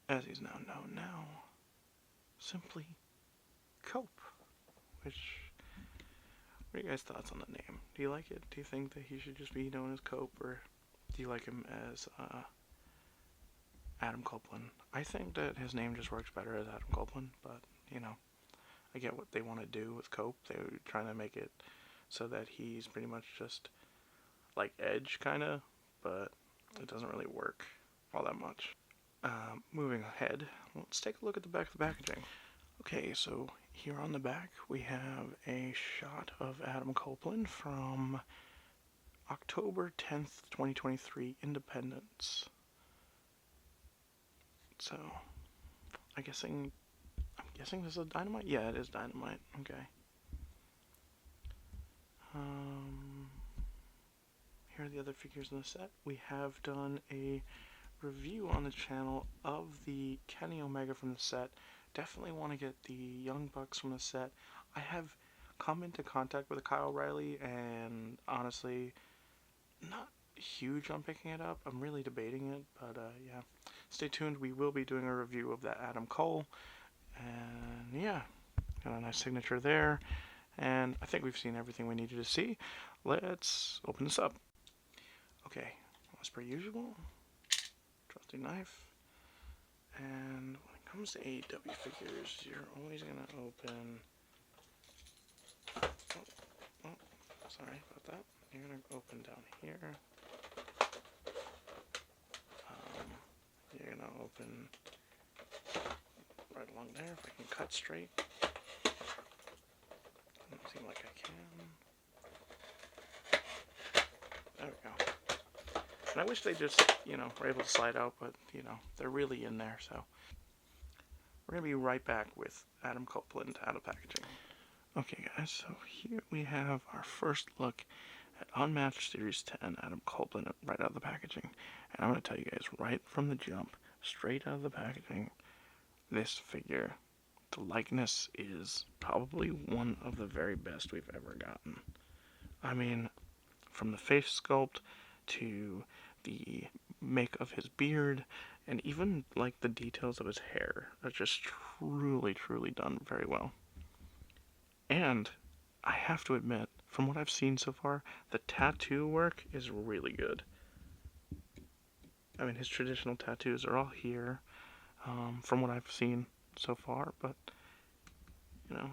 as he's now known now, simply Cope. Which, what are you guys' thoughts on the name? Do you like it? Do you think that he should just be known as Cope, or do you like him as Adam Copeland? I think that his name just works better as Adam Copeland, but you know, I get what they want to do with Cope. They're trying to make it so that he's pretty much just like Edge, kind of, but it doesn't really work all that much. Moving ahead, let's take a look at the back of the packaging. Okay, so here on the back we have a shot of Adam Copeland from October 10th, 2023, Independence. So, I'm guessing this is Dynamite? Yeah, it is Dynamite. Okay. Here are the other figures in the set. We have done a review on the channel of the Kenny Omega from the set. Definitely want to get the Young Bucks from the set. I have come into contact with Kyle O'Reilly, and honestly, not huge on picking it up. I'm really debating it, but yeah. Stay tuned. We will be doing a review of that Adam Cole. And yeah, got a nice signature there. And I think we've seen everything we needed to see. Let's open this up. Okay, as per usual, trusty knife. And when it comes to AEW figures, you're always going to open... Oh, sorry about that. You're going to open down here. You're going to open right along there, if I can cut straight. Doesn't seem like I can. There we go. And I wish they just, were able to slide out, but, they're really in there, so. We're going to be right back with Adam Copeland out of packaging. Okay, guys, so here we have our first look at Unmatched Series 10 Adam Copeland right out of the packaging. And I'm going to tell you guys right from the jump, straight out of the packaging, this figure, the likeness is probably one of the very best we've ever gotten. I mean, from the face sculpt to the make of his beard, and even like the details of his hair are just truly, truly done very well. And I have to admit, from what I've seen so far, the tattoo work is really good. I mean, his traditional tattoos are all here, from what I've seen so far, but,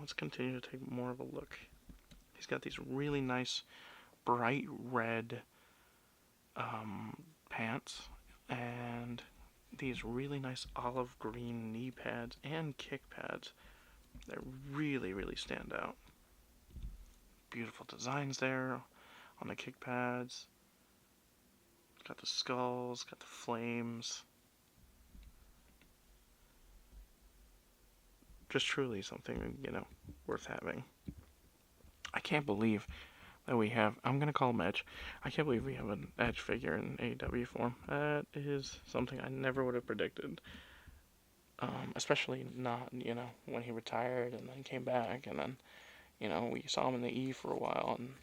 let's continue to take more of a look. He's got these really nice, bright red pants, and these really nice olive green knee pads and kick pads that really, really stand out. Beautiful designs there on the kick pads. Got the skulls, got the flames. Just truly something, worth having. I can't believe that we have, I'm going to call him Edge. I can't believe we have an Edge figure in AEW form. That is something I never would have predicted. Especially not, when he retired and then came back, and then, we saw him in the E for a while, and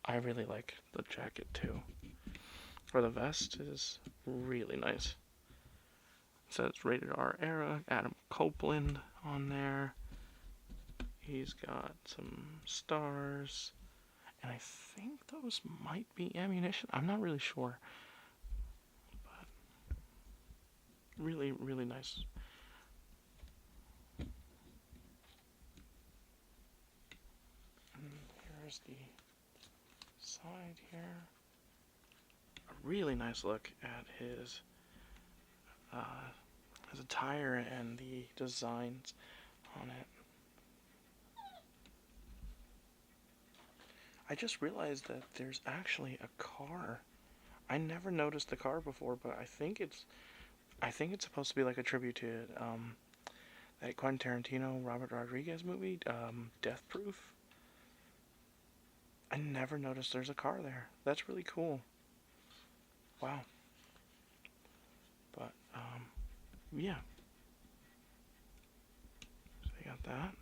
I really like the jacket too. Or the vest is really nice. It says Rated R Era, Adam Copeland on there. He's got some stars, and I think those might be ammunition. I'm not really sure, but really, really nice. And here's the side here. A really nice look at his attire and the designs on it. I just realized that there's actually a car. I never noticed the car before, but I think it's supposed to be like a tribute to that Quentin Tarantino, Robert Rodriguez movie, Death Proof. I never noticed there's a car there. That's really cool. Wow. But, yeah. So you got that.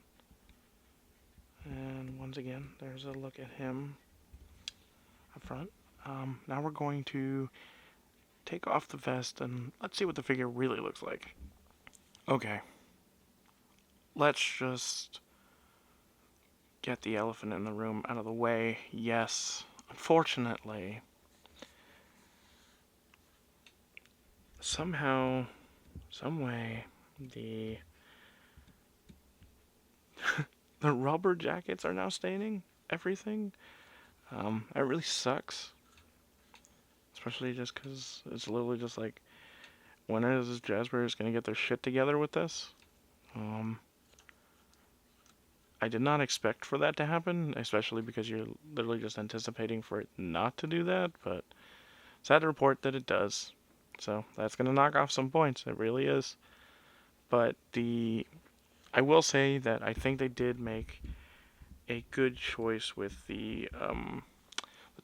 And once again, there's a look at him up front. Now we're going to take off the vest and let's see what the figure really looks like. Okay, let's just get the elephant in the room out of the way. Yes, unfortunately, somehow, some way, the the rubber jackets are now staining everything. That really sucks. Especially just because it's literally just like, when is Jazzbear's gonna get their shit together with this? I did not expect for that to happen, especially because you're literally just anticipating for it not to do that, but sad to report that it does. So that's gonna knock off some points. It really is. But I will say that I think they did make a good choice with the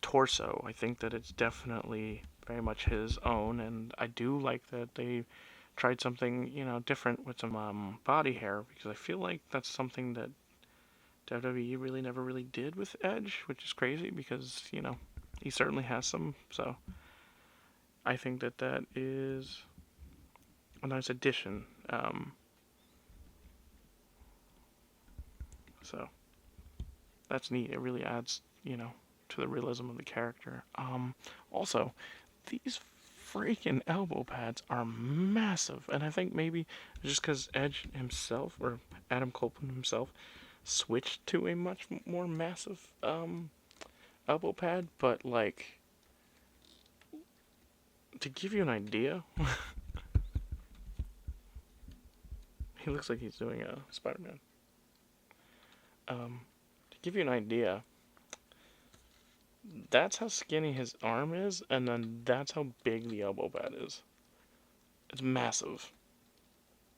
torso. I think that it's definitely very much his own, and I do like that they tried something, different with some body hair, because I feel like that's something that WWE really never really did with Edge, which is crazy because, he certainly has some. So I think that that is a nice addition. So that's neat. It really adds, to the realism of the character. Also, these freaking elbow pads are massive, and I think maybe just because Edge himself, or Adam Copeland himself, switched to a much more massive elbow pad, but like, to give you an idea, he looks like he's doing a Spider-Man. To give you an idea, that's how skinny his arm is, and then that's how big the elbow pad is. It's massive.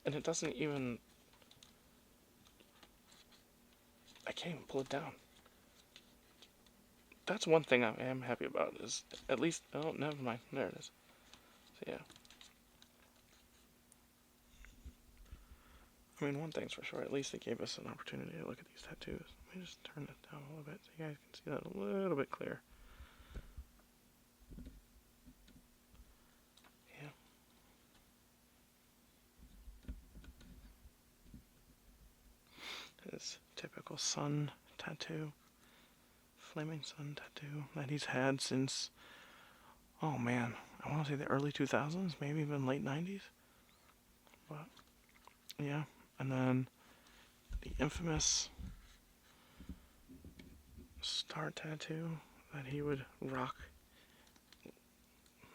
And it doesn't even... I can't even pull it down. That's one thing I am happy about, is at least... Oh, never mind. There it is. So, yeah. I mean, one thing's for sure. At least they gave us an opportunity to look at these tattoos. Let me just turn it down a little bit so you guys can see that a little bit clearer. Yeah. His typical sun tattoo. Flaming sun tattoo that he's had since, oh man, I want to say the early 2000s, maybe even late 90s. But, yeah. And then the infamous star tattoo that he would rock,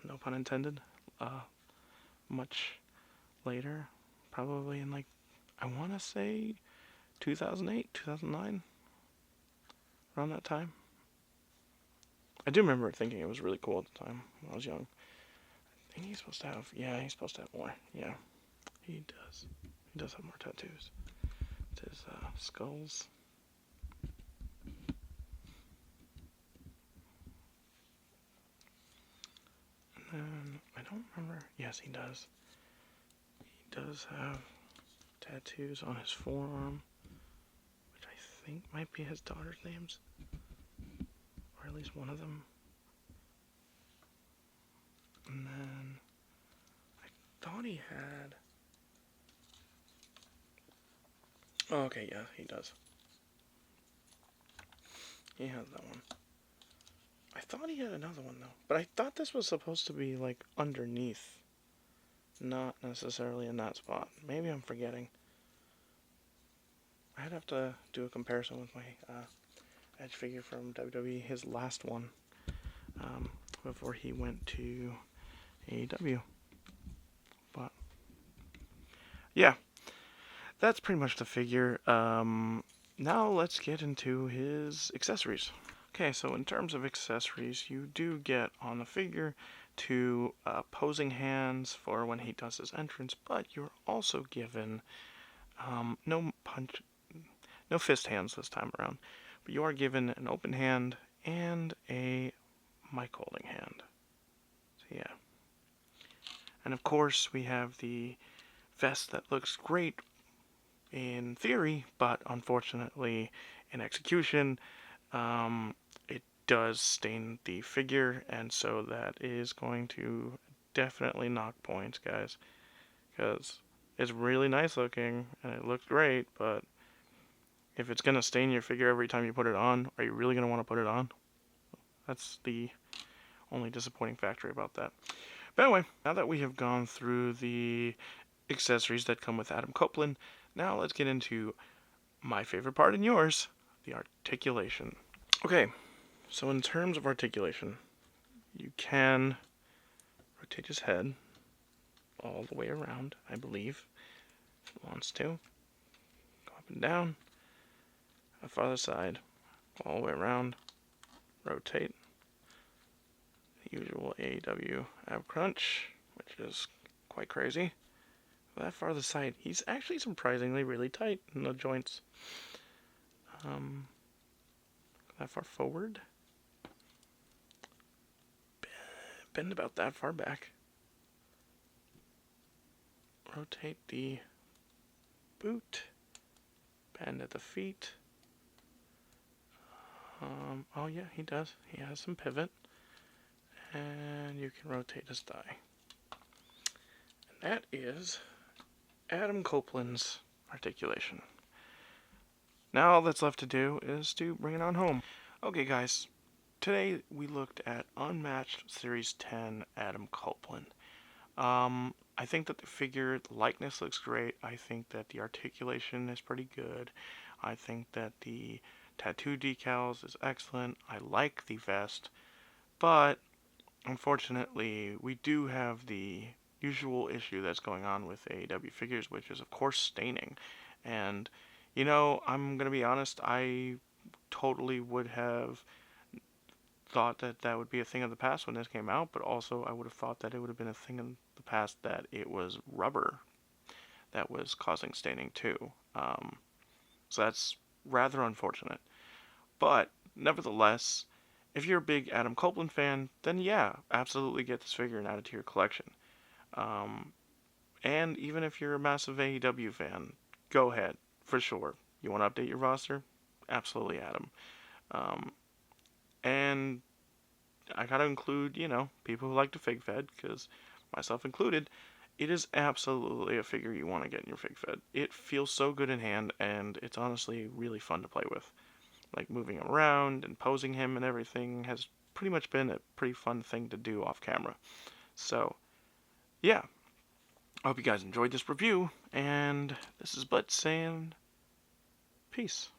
no pun intended, much later, probably in like, I want to say 2008, 2009, around that time. I do remember thinking it was really cool at the time when I was young. I think he's supposed to have, he's supposed to have more. Yeah, he does. He does have more tattoos. It's his skulls. And then, I don't remember. Yes, he does. He does have tattoos on his forearm, which I think might be his daughter's names. Or at least one of them. And then, I thought he had... Oh, okay, yeah, he does. He has that one. I thought he had another one, though. But I thought this was supposed to be, like, underneath. Not necessarily in that spot. Maybe I'm forgetting. I'd have to do a comparison with my Edge figure from WWE, his last one, before he went to AEW. But, yeah. That's pretty much the figure. Now let's get into his accessories. Okay, so in terms of accessories, you do get on the figure two posing hands for when he does his entrance, but you're also given no fist hands this time around, but you are given an open hand and a mic holding hand. So yeah. And of course, we have the vest that looks great in theory, but unfortunately in execution, it does stain the figure, and so that is going to definitely knock points, guys, because it's really nice looking and it looks great, but if it's gonna stain your figure every time you put it on, are you really gonna want to put it on? That's the only disappointing factor about that. But anyway, now that we have gone through the accessories that come with Adam Copeland, now let's get into my favorite part and yours, the articulation. Okay, so in terms of articulation, you can rotate his head all the way around, I believe, if he wants to. Go up and down, a farther side, all the way around, rotate. The usual AEW ab crunch, which is quite crazy. That farther side, he's actually surprisingly really tight in the joints. That far forward. Bend about that far back. Rotate the boot. Bend at the feet. Oh yeah, he does. He has some pivot. And you can rotate his thigh. And that is Adam Copeland's articulation. Now all that's left to do is to bring it on home. Okay guys, today we looked at Unmatched Series 10 Adam Copeland. I think that the figure, the likeness looks great. I think that the articulation is pretty good. I think that the tattoo decals is excellent. I like the vest, but unfortunately we do have the usual issue that's going on with AEW figures, which is of course staining. And you know, I'm gonna be honest, I totally would have thought that that would be a thing of the past when this came out, but also I would have thought that it would have been a thing in the past that it was rubber that was causing staining too. So that's rather unfortunate. But nevertheless, if you're a big Adam Copeland fan, then yeah, absolutely get this figure and add it to your collection. And even if you're a massive AEW fan, go ahead, for sure. You want to update your roster? Absolutely add him. And I gotta include, you know, people who like to fig fed, because myself included, it is absolutely a figure you want to get in your fig fed. It feels so good in hand, and it's honestly really fun to play with. Like moving him around and posing him and everything has pretty much been a pretty fun thing to do off camera. So, yeah. I hope you guys enjoyed this review, and this is Butch saying peace.